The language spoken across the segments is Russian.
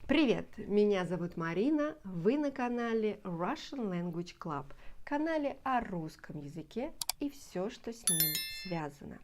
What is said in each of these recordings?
Привет! Меня зовут Марина, вы на канале Russian Language Club, канале о русском языке и все, что с ним связано.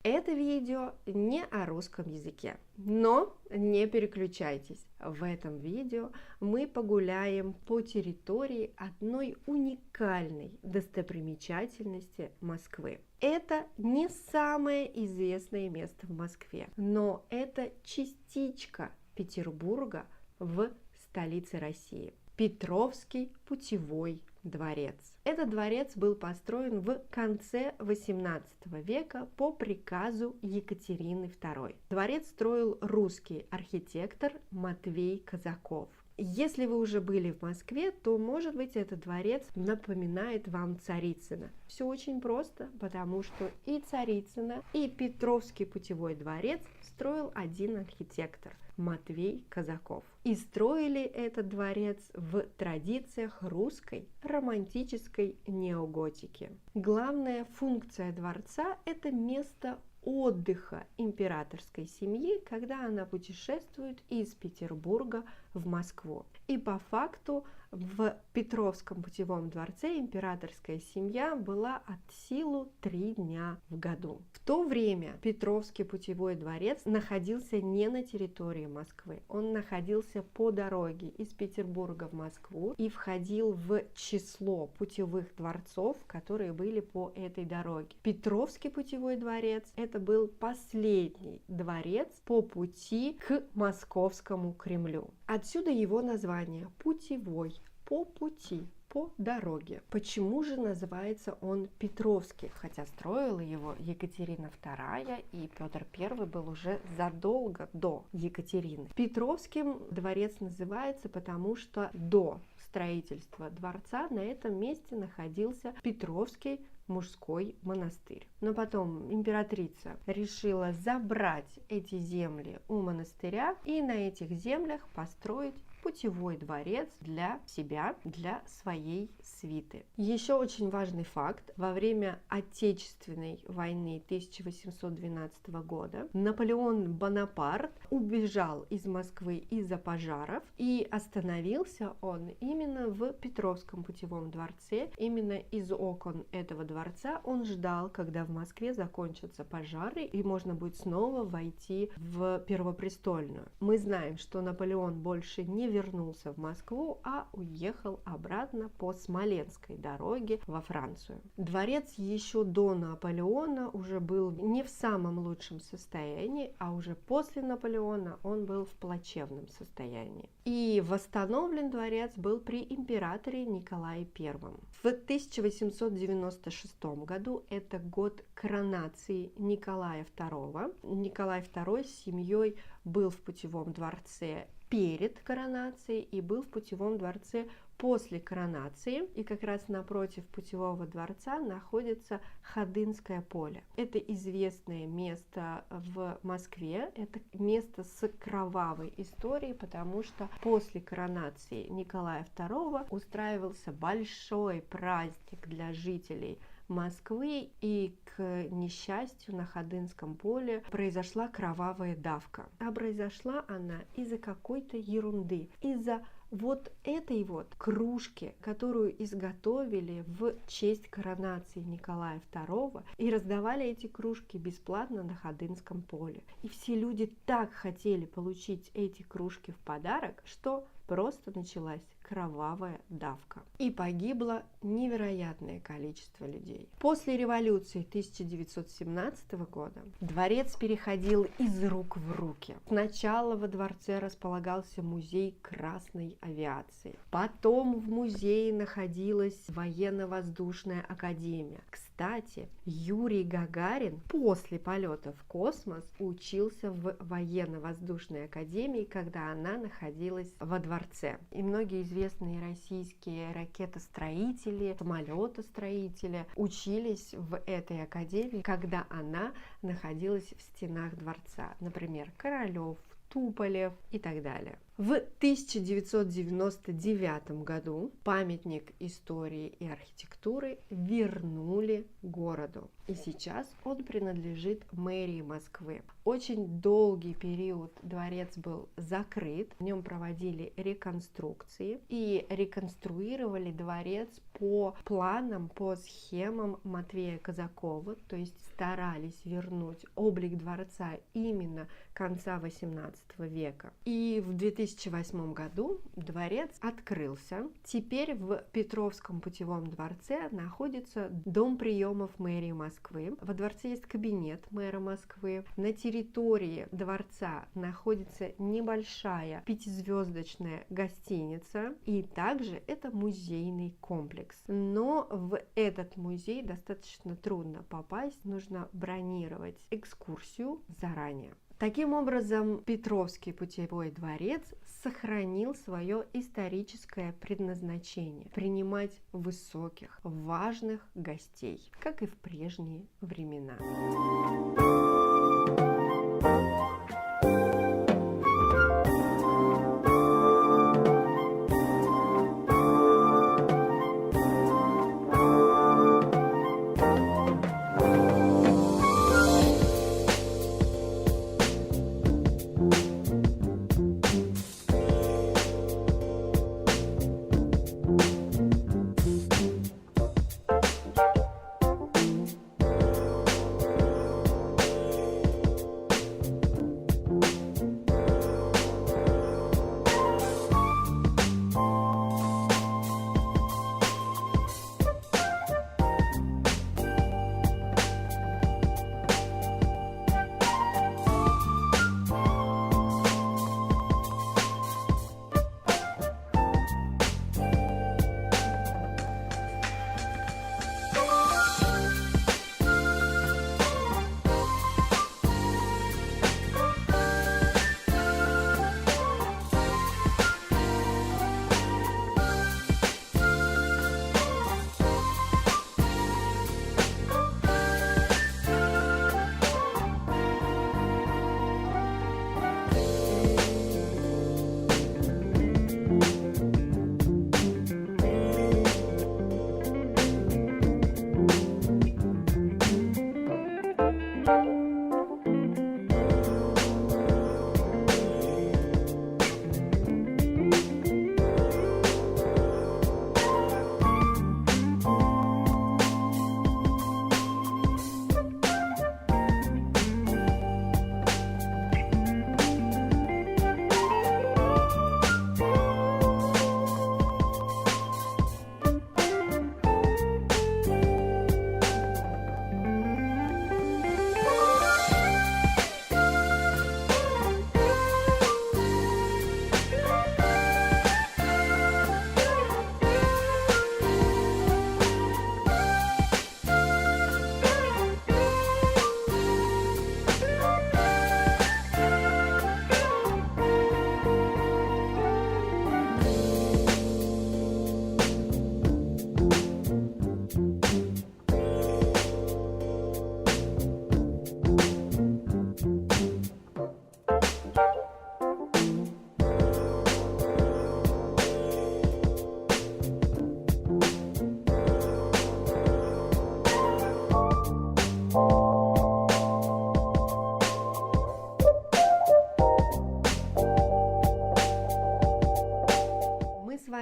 Это видео не о русском языке, но не переключайтесь. В этом видео мы погуляем по территории одной уникальной достопримечательности Москвы. Это не самое известное место в Москве, но это частичка Петербурга в столице России. Петровский путевой дворец. Этот дворец был построен в конце XVIII века по приказу Екатерины II. Дворец строил русский архитектор Матвей Казаков. Если вы уже были в Москве, то, может быть, этот дворец напоминает вам Царицыно. Все очень просто, потому что и Царицыно, и Петровский путевой дворец строил один архитектор – Матвей Казаков. И строили этот дворец в традициях русской романтической неоготики. Главная функция дворца – это место отдыха императорской семьи, когда она путешествует из Петербурга в Москву. И по факту в Петровском путевом дворце императорская семья была от силы 3 дня в году. В то время Петровский путевой дворец находился не на территории Москвы, он находился по дороге из Петербурга в Москву и входил в число путевых дворцов, которые были по этой дороге. Петровский путевой дворец – это был последний дворец по пути к Московскому Кремлю. Отсюда его название – путевой, по пути, по дороге. Почему же называется он Петровский? Хотя строила его Екатерина II, и Петр I был уже задолго до Екатерины. Петровским дворец называется, потому что до строительства дворца на этом месте находился Петровский мужской монастырь. Но потом императрица решила забрать эти земли у монастыря и на этих землях построить путевой дворец для себя, для своей свиты. Еще очень важный факт. Во время Отечественной войны 1812 года Наполеон Бонапарт убежал из Москвы из-за пожаров, и остановился он именно в Петровском путевом дворце. Именно из окон этого дворца он ждал, когда в Москве закончатся пожары и можно будет снова войти в Первопрестольную. Мы знаем, что Наполеон больше не вернулся в Москву, а уехал обратно по Смоленской дороге во Францию. Дворец еще до Наполеона уже был не в самом лучшем состоянии, а уже после Наполеона он был в плачевном состоянии. И восстановлен дворец был при императоре Николае I. В 1896 году, это год коронации Николая II. Николай II с семьей был в путевом дворце перед коронацией и был в путевом дворце после коронации. И как раз напротив путевого дворца находится Ходынское поле. Это известное место в Москве, это место с кровавой историей, потому что после коронации Николая II устраивался большой праздник для жителей Москвы, и к несчастью на Ходынском поле произошла кровавая давка. А произошла она из-за какой-то ерунды, из-за вот этой вот кружки, которую изготовили в честь коронации Николая II, и раздавали эти кружки бесплатно на Ходынском поле. И все люди так хотели получить эти кружки в подарок, что просто началась кровавая давка. И погибло невероятное количество людей. После революции 1917 года дворец переходил из рук в руки. Сначала во дворце располагался музей Красной авиации. Потом в музее находилась военно-воздушная академия. Кстати, Юрий Гагарин после полета в космос учился в военно-воздушной академии, когда она находилась во дворце. И многие известные российские ракетостроители, самолетостроители учились в этой академии, когда она находилась в стенах дворца. Например, Королёв, Туполев и так далее. В 1999 году памятник истории и архитектуры вернули городу, и сейчас он принадлежит мэрии Москвы. Очень долгий период дворец был закрыт, в нем проводили реконструкции и реконструировали дворец по планам, по схемам Матвея Казакова, то есть старались вернуть облик дворца именно конца XVIII века. И в 2008 году дворец открылся. Теперь в Петровском путевом дворце находится дом приемов мэрии Москвы. Во дворце есть кабинет мэра Москвы. На территории дворца находится небольшая пятизвездочная гостиница. И также это музейный комплекс. Но в этот музей достаточно трудно попасть. Нужно бронировать экскурсию заранее. Таким образом, Петровский путевой дворец сохранил свое историческое предназначение – принимать высоких, важных гостей, как и в прежние времена.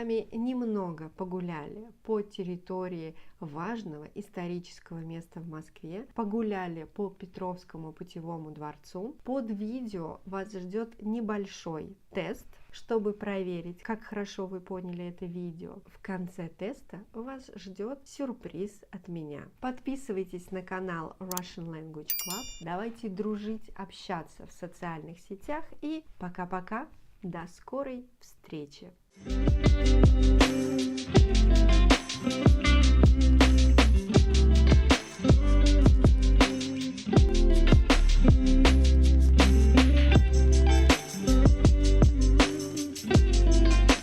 вами немного погуляли по территории важного исторического места в Москве, погуляли по Петровскому путевому дворцу. Под видео вас ждет небольшой тест, чтобы проверить, как хорошо вы поняли это видео. В конце теста вас ждет сюрприз от меня. Подписывайтесь на канал Russian Language Club, давайте дружить, общаться в социальных сетях и пока-пока, до скорой встречи!